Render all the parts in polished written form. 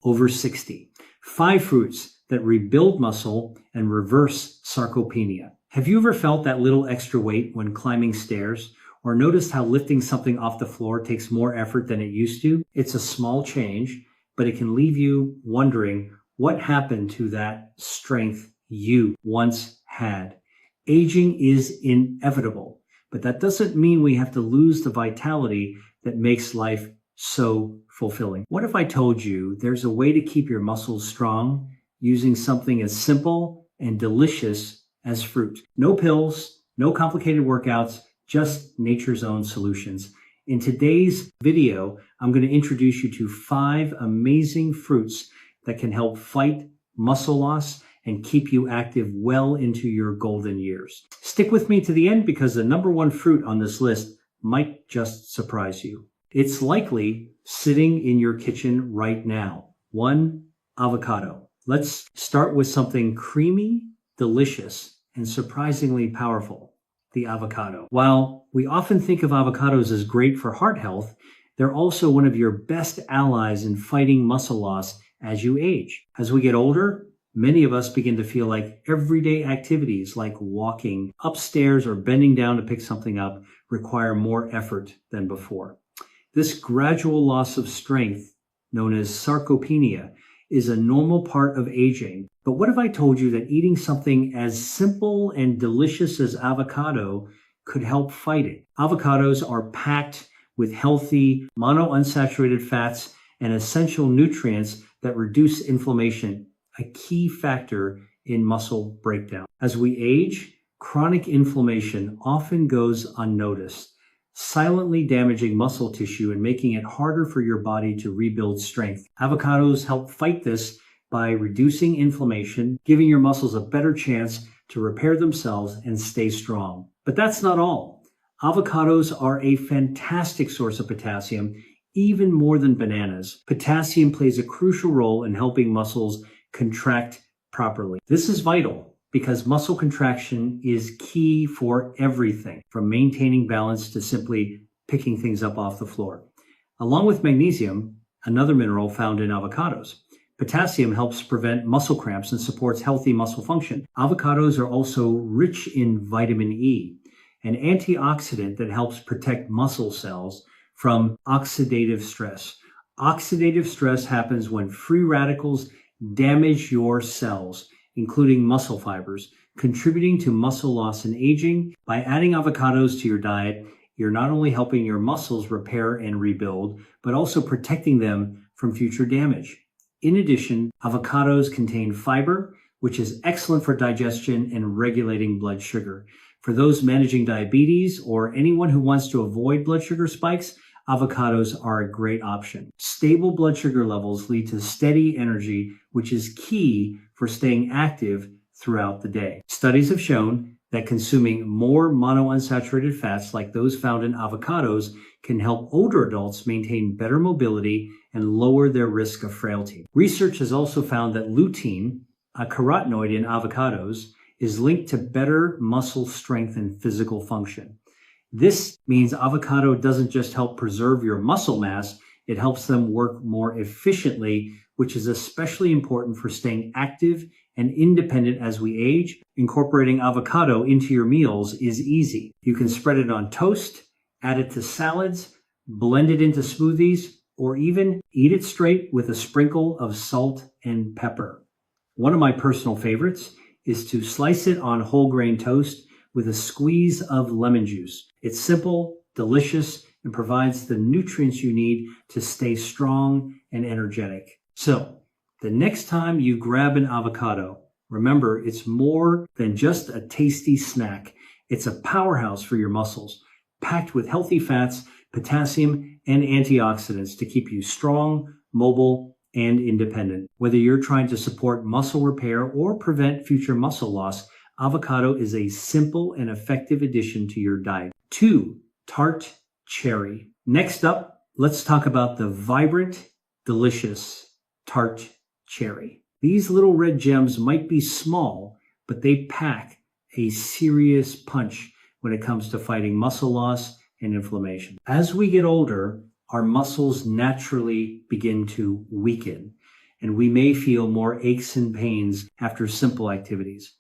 over 60. 5 fruits that rebuild muscle and reverse sarcopenia. Have you ever felt that little extra weight when climbing stairs? Or noticed how lifting something off the floor takes more effort than it used to? It's a small change, but it can leave you wondering what happened to that strength you once had. Aging is inevitable, but that doesn't mean we have to lose the vitality that makes life so fulfilling. What if I told you there's a way to keep your muscles strong using something as simple and delicious as fruit? No pills, no complicated workouts, just nature's own solutions. In today's video, I'm going to introduce you to 5 amazing fruits that can help fight muscle loss and keep you active well into your golden years. Stick with me to the end because the number 1 fruit on this list might just surprise you. It's likely sitting in your kitchen right now. 1, avocado. Let's start with something creamy, delicious, and surprisingly powerful. The avocado. While we often think of avocados as great for heart health, they're also one of your best allies in fighting muscle loss as you age. As we get older, many of us begin to feel like everyday activities like walking upstairs or bending down to pick something up require more effort than before. This gradual loss of strength, known as sarcopenia, is a normal part of aging. But what if I told you that eating something as simple and delicious as avocado could help fight it? Avocados are packed with healthy monounsaturated fats and essential nutrients that reduce inflammation, a key factor in muscle breakdown. As we age, chronic inflammation often goes unnoticed, silently damaging muscle tissue and making it harder for your body to rebuild strength. Avocados help fight this by reducing inflammation, giving your muscles a better chance to repair themselves and stay strong. But that's not all. Avocados are a fantastic source of potassium, even more than bananas. Potassium plays a crucial role in helping muscles contract properly. This is vital because muscle contraction is key for everything, from maintaining balance to simply picking things up off the floor. Along with magnesium, another mineral found in avocados, potassium helps prevent muscle cramps and supports healthy muscle function. Avocados are also rich in vitamin E, an antioxidant that helps protect muscle cells from oxidative stress. Oxidative stress happens when free radicals damage your cells, including muscle fibers, contributing to muscle loss and aging. By adding avocados to your diet, you're not only helping your muscles repair and rebuild, but also protecting them from future damage. In addition, avocados contain fiber, which is excellent for digestion and regulating blood sugar. For those managing diabetes or anyone who wants to avoid blood sugar spikes, avocados are a great option. Stable blood sugar levels lead to steady energy, which is key for staying active throughout the day. Studies have shown that consuming more monounsaturated fats like those found in avocados can help older adults maintain better mobility and lower their risk of frailty. Research has also found that lutein, a carotenoid in avocados, is linked to better muscle strength and physical function. This means avocado doesn't just help preserve your muscle mass, it helps them work more efficiently, which is especially important for staying active and independent as we age. Incorporating avocado into your meals is easy. You can spread it on toast, add it to salads, blend it into smoothies, or even eat it straight with a sprinkle of salt and pepper. One of my personal favorites is to slice it on whole grain toast with a squeeze of lemon juice. It's simple, delicious, and provides the nutrients you need to stay strong and energetic. So, the next time you grab an avocado, remember it's more than just a tasty snack. It's a powerhouse for your muscles, packed with healthy fats, potassium, and antioxidants to keep you strong, mobile, and independent. Whether you're trying to support muscle repair or prevent future muscle loss, avocado is a simple and effective addition to your diet. 2, tart cherry. Next up, let's talk about the vibrant, delicious tart cherry. These little red gems might be small, but they pack a serious punch when it comes to fighting muscle loss and inflammation. As we get older, our muscles naturally begin to weaken, and we may feel more aches and pains after simple activities.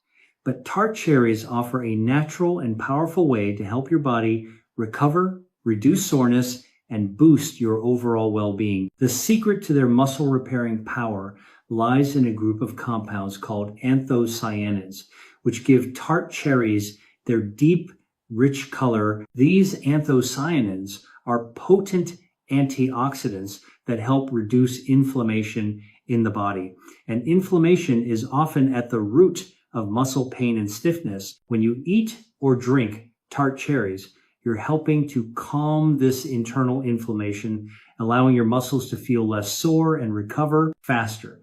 But tart cherries offer a natural and powerful way to help your body recover, reduce soreness, and boost your overall well-being. The secret to their muscle repairing power lies in a group of compounds called anthocyanins, which give tart cherries their deep, rich color. These anthocyanins are potent antioxidants that help reduce inflammation in the body. And inflammation is often at the root of muscle pain and stiffness. When you eat or drink tart cherries, you're helping to calm this internal inflammation, allowing your muscles to feel less sore and recover faster.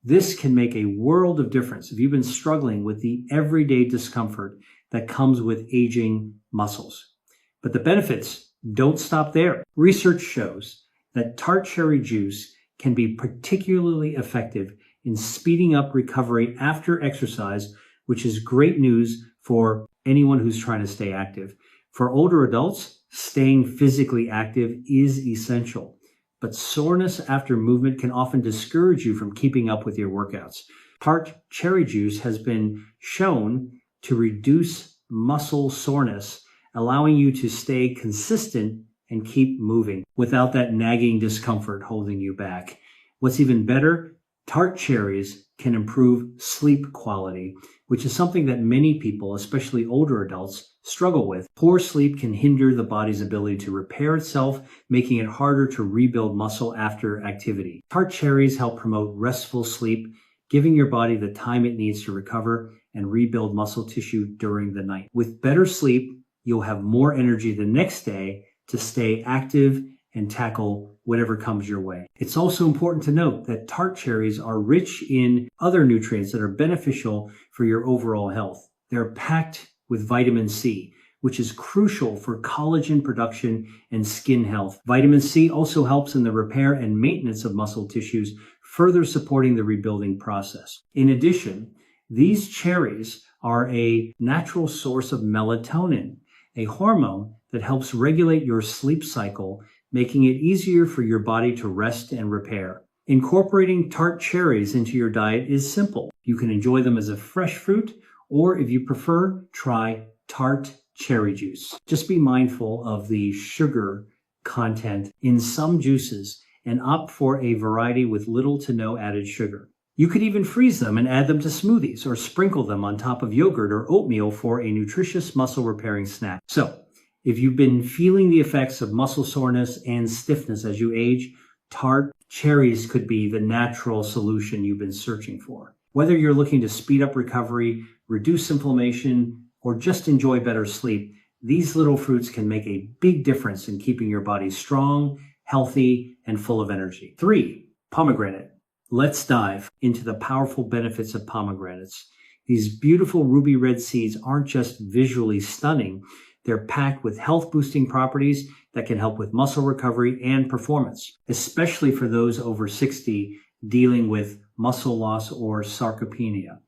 This can make a world of difference if you've been struggling with the everyday discomfort that comes with aging muscles. But the benefits don't stop there. Research shows that tart cherry juice can be particularly effective in speeding up recovery after exercise, which is great news for anyone who's trying to stay active. For older adults, staying physically active is essential, but soreness after movement can often discourage you from keeping up with your workouts. Tart cherry juice has been shown to reduce muscle soreness, allowing you to stay consistent and keep moving without that nagging discomfort holding you back. What's even better, tart cherries can improve sleep quality, which is something that many people, especially older adults, struggle with. Poor sleep can hinder the body's ability to repair itself, making it harder to rebuild muscle after activity. Tart cherries help promote restful sleep, giving your body the time it needs to recover and rebuild muscle tissue during the night. With better sleep, you'll have more energy the next day to stay active and tackle whatever comes your way. It's also important to note that tart cherries are rich in other nutrients that are beneficial for your overall health. They're packed with vitamin C, which is crucial for collagen production and skin health. Vitamin C also helps in the repair and maintenance of muscle tissues, further supporting the rebuilding process. In addition, these cherries are a natural source of melatonin, a hormone that helps regulate your sleep cycle, making it easier for your body to rest and repair. Incorporating tart cherries into your diet is simple. You can enjoy them as a fresh fruit, or if you prefer, try tart cherry juice. Just be mindful of the sugar content in some juices and opt for a variety with little to no added sugar. You could even freeze them and add them to smoothies or sprinkle them on top of yogurt or oatmeal for a nutritious muscle repairing snack. So, if you've been feeling the effects of muscle soreness and stiffness as you age, tart cherries could be the natural solution you've been searching for. Whether you're looking to speed up recovery, reduce inflammation, or just enjoy better sleep, these little fruits can make a big difference in keeping your body strong, healthy, and full of energy. 3, pomegranate. Let's dive into the powerful benefits of pomegranates. These beautiful ruby red seeds aren't just visually stunning, they're packed with health-boosting properties that can help with muscle recovery and performance, especially for those over 60 dealing with muscle loss or sarcopenia.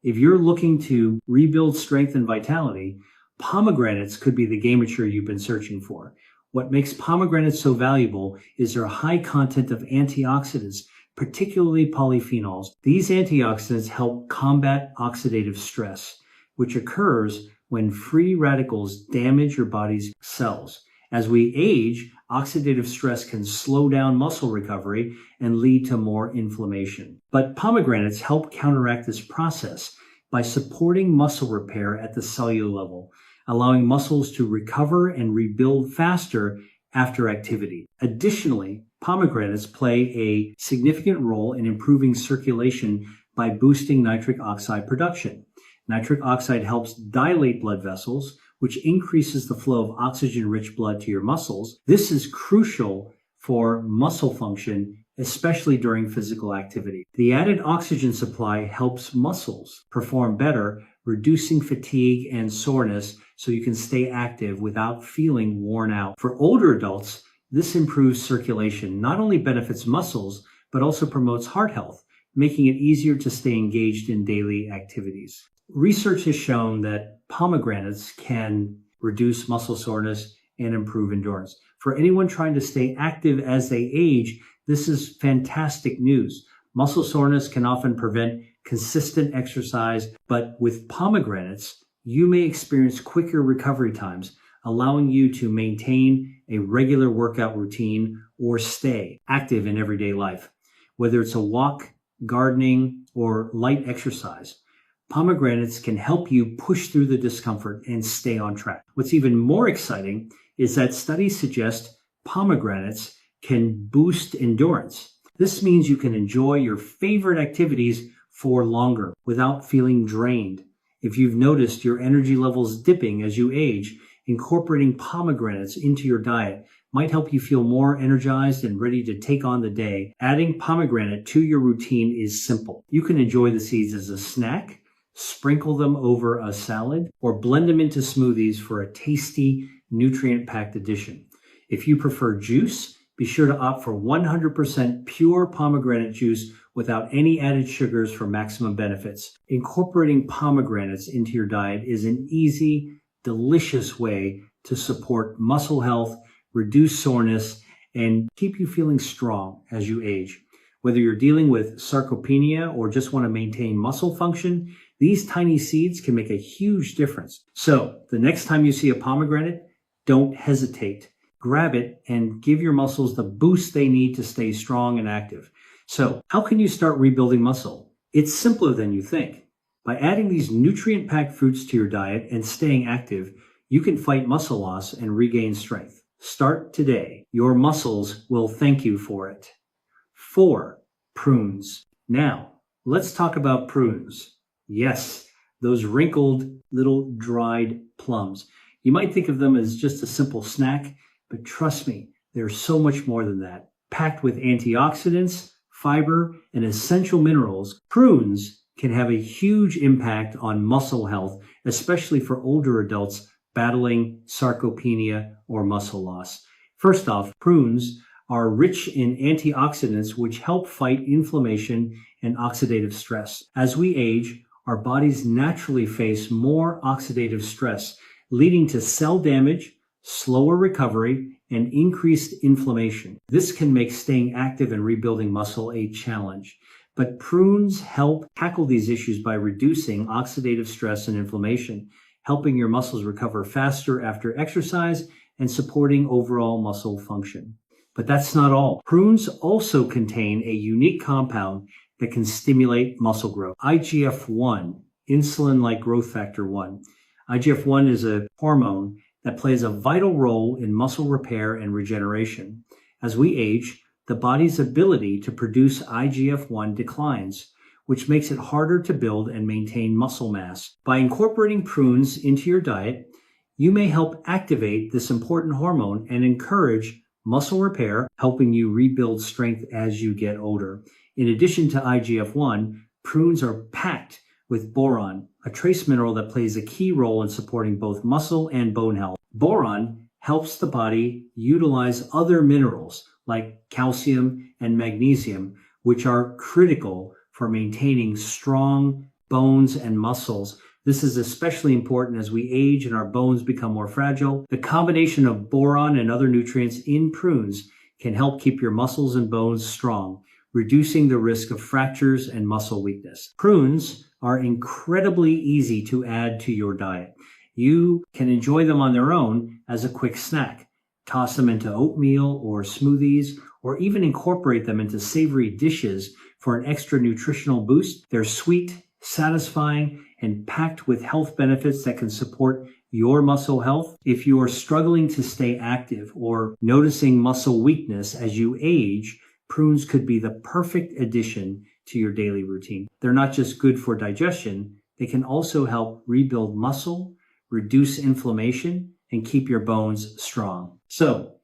If you're looking to rebuild strength and vitality, pomegranates could be the game-changer you've been searching for. What makes pomegranates so valuable is their high content of antioxidants, particularly polyphenols. These antioxidants help combat oxidative stress, which occurs when free radicals damage your body's cells. As we age, oxidative stress can slow down muscle recovery and lead to more inflammation. But pomegranates help counteract this process by supporting muscle repair at the cellular level, allowing muscles to recover and rebuild faster after activity. Additionally, pomegranates play a significant role in improving circulation by boosting nitric oxide production. Nitric oxide helps dilate blood vessels, which increases the flow of oxygen-rich blood to your muscles. This is crucial for muscle function, especially during physical activity. The added oxygen supply helps muscles perform better, reducing fatigue and soreness so you can stay active without feeling worn out. For older adults, this improves circulation, not only benefits muscles, but also promotes heart health, making it easier to stay engaged in daily activities. Research has shown that pomegranates can reduce muscle soreness and improve endurance. For anyone trying to stay active as they age, this is fantastic news. Muscle soreness can often prevent consistent exercise, but with pomegranates, you may experience quicker recovery times, allowing you to maintain a regular workout routine or stay active in everyday life. Whether it's a walk, gardening, or light exercise, pomegranates can help you push through the discomfort and stay on track. What's even more exciting is that studies suggest pomegranates can boost endurance. This means you can enjoy your favorite activities for longer without feeling drained. If you've noticed your energy levels dipping as you age, incorporating pomegranates into your diet might help you feel more energized and ready to take on the day. Adding pomegranate to your routine is simple. You can enjoy the seeds as a snack, sprinkle them over a salad, or blend them into smoothies for a tasty, nutrient-packed addition. If you prefer juice, be sure to opt for 100% pure pomegranate juice without any added sugars for maximum benefits. Incorporating pomegranates into your diet is an easy, delicious way to support muscle health, reduce soreness, and keep you feeling strong as you age. Whether you're dealing with sarcopenia or just want to maintain muscle function, these tiny seeds can make a huge difference. So the next time you see a pomegranate, don't hesitate. Grab it and give your muscles the boost they need to stay strong and active. So how can you start rebuilding muscle? It's simpler than you think. By adding these nutrient-packed fruits to your diet and staying active, you can fight muscle loss and regain strength. Start today. Your muscles will thank you for it. 4. Prunes. Now, let's talk about prunes. Yes, those wrinkled little dried plums. You might think of them as just a simple snack, but trust me, they're so much more than that. Packed with antioxidants, fiber, and essential minerals, prunes can have a huge impact on muscle health, especially for older adults battling sarcopenia or muscle loss. First off, prunes are rich in antioxidants which help fight inflammation and oxidative stress. As we age, our bodies naturally face more oxidative stress, leading to cell damage, slower recovery, and increased inflammation. This can make staying active and rebuilding muscle a challenge. But prunes help tackle these issues by reducing oxidative stress and inflammation, helping your muscles recover faster after exercise and supporting overall muscle function. But that's not all. Prunes also contain a unique compound that can stimulate muscle growth. IGF-1, insulin-like growth factor 1. IGF-1 is a hormone that plays a vital role in muscle repair and regeneration. As we age, the body's ability to produce IGF-1 declines, which makes it harder to build and maintain muscle mass. By incorporating prunes into your diet, you may help activate this important hormone and encourage muscle repair, helping you rebuild strength as you get older. In addition to IGF-1, prunes are packed with boron, a trace mineral that plays a key role in supporting both muscle and bone health. Boron helps the body utilize other minerals like calcium and magnesium, which are critical for maintaining strong bones and muscles. This is especially important as we age and our bones become more fragile. The combination of boron and other nutrients in prunes can help keep your muscles and bones strong, reducing the risk of fractures and muscle weakness. Prunes are incredibly easy to add to your diet. You can enjoy them on their own as a quick snack. Toss them into oatmeal or smoothies, or even incorporate them into savory dishes for an extra nutritional boost. They're sweet, satisfying, and packed with health benefits that can support your muscle health. If you are struggling to stay active or noticing muscle weakness as you age, prunes could be the perfect addition to your daily routine. They're not just good for digestion, they can also help rebuild muscle, reduce inflammation, and keep your bones strong. So,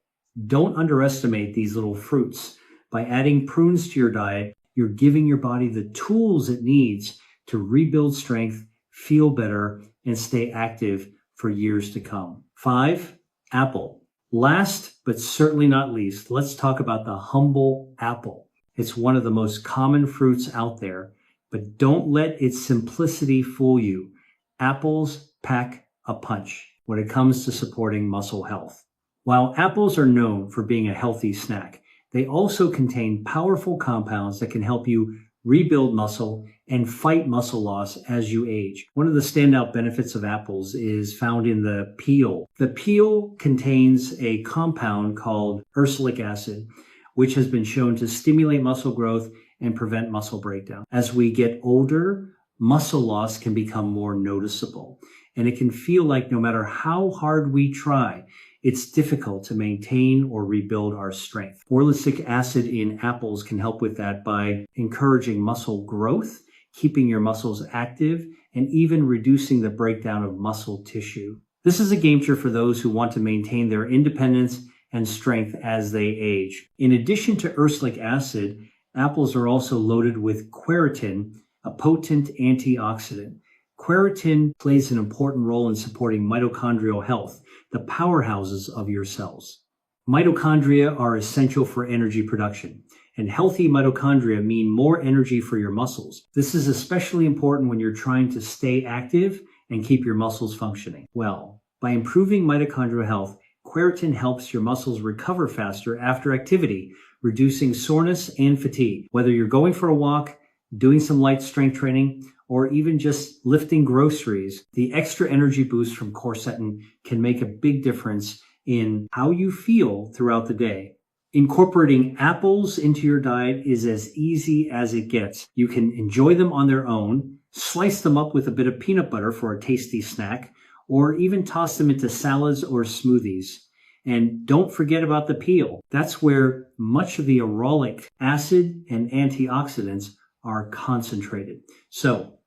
don't underestimate these little fruits. By adding prunes to your diet, you're giving your body the tools it needs to rebuild strength, feel better, and stay active for years to come. 5, apple. Last, but certainly not least, let's talk about the humble apple. It's one of the most common fruits out there, but don't let its simplicity fool you. Apples pack a punch when it comes to supporting muscle health. While apples are known for being a healthy snack, They also contain powerful compounds that can help you rebuild muscle and fight muscle loss as you age. One of the standout benefits of apples is found in the peel. The peel contains a compound called ursolic acid, which has been shown to stimulate muscle growth and prevent muscle breakdown. As we get older, muscle loss can become more noticeable, and it can feel like no matter how hard we try, it's difficult to maintain or rebuild our strength. Orlicic acid in apples can help with that by encouraging muscle growth, keeping your muscles active, and even reducing the breakdown of muscle tissue. This is a game changer for those who want to maintain their independence and strength as they age. In addition to ursolic acid, apples are also loaded with quercetin, a potent antioxidant. Quercetin plays an important role in supporting mitochondrial health, the powerhouses of your cells. Mitochondria are essential for energy production, and healthy mitochondria mean more energy for your muscles. This is especially important when you're trying to stay active and keep your muscles functioning well. By improving mitochondrial health, quercetin helps your muscles recover faster after activity, reducing soreness and fatigue. Whether you're going for a walk, doing some light strength training, or even just lifting groceries, the extra energy boost from quercetin can make a big difference in how you feel throughout the day. Incorporating apples into your diet is as easy as it gets. You can enjoy them on their own, slice them up with a bit of peanut butter for a tasty snack, or even toss them into salads or smoothies. And don't forget about the peel. That's where much of the orolic acid and antioxidants are concentrated. So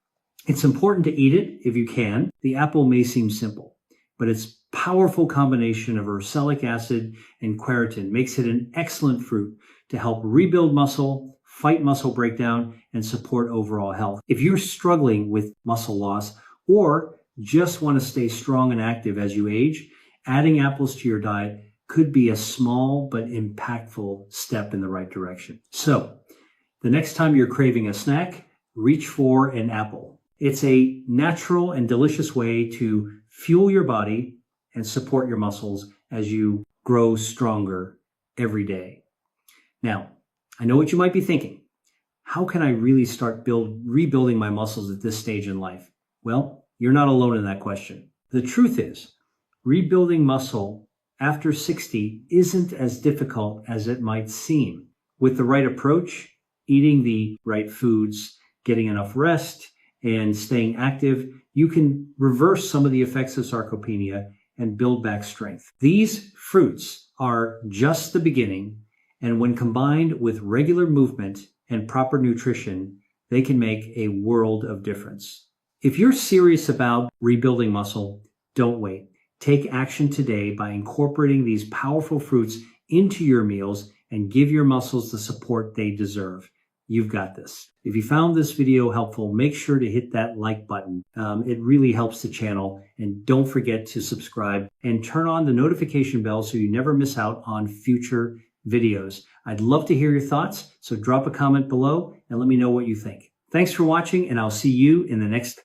it's important to eat it if you can. The apple may seem simple, but its powerful combination of ursolic acid and quercetin makes it an excellent fruit to help rebuild muscle, fight muscle breakdown, and support overall health. If you're struggling with muscle loss or just want to stay strong and active as you age, adding apples to your diet could be a small but impactful step in the right direction. So, the next time you're craving a snack, reach for an apple. It's a natural and delicious way to fuel your body and support your muscles as you grow stronger every day. Now, I know what you might be thinking. How can I really start rebuilding my muscles at this stage in life? Well, you're not alone in that question. The truth is, rebuilding muscle after 60 isn't as difficult as it might seem. With the right approach, eating the right foods, getting enough rest, and staying active, you can reverse some of the effects of sarcopenia and build back strength. These fruits are just the beginning, and when combined with regular movement and proper nutrition, they can make a world of difference. If you're serious about rebuilding muscle, don't wait. Take action today by incorporating these powerful fruits into your meals and give your muscles the support they deserve. You've got this. If you found this video helpful, make sure to hit that like button. It really helps the channel. And don't forget to subscribe and turn on the notification bell so you never miss out on future videos. I'd love to hear your thoughts, so drop a comment below and let me know what you think. Thanks for watching, and I'll see you in the next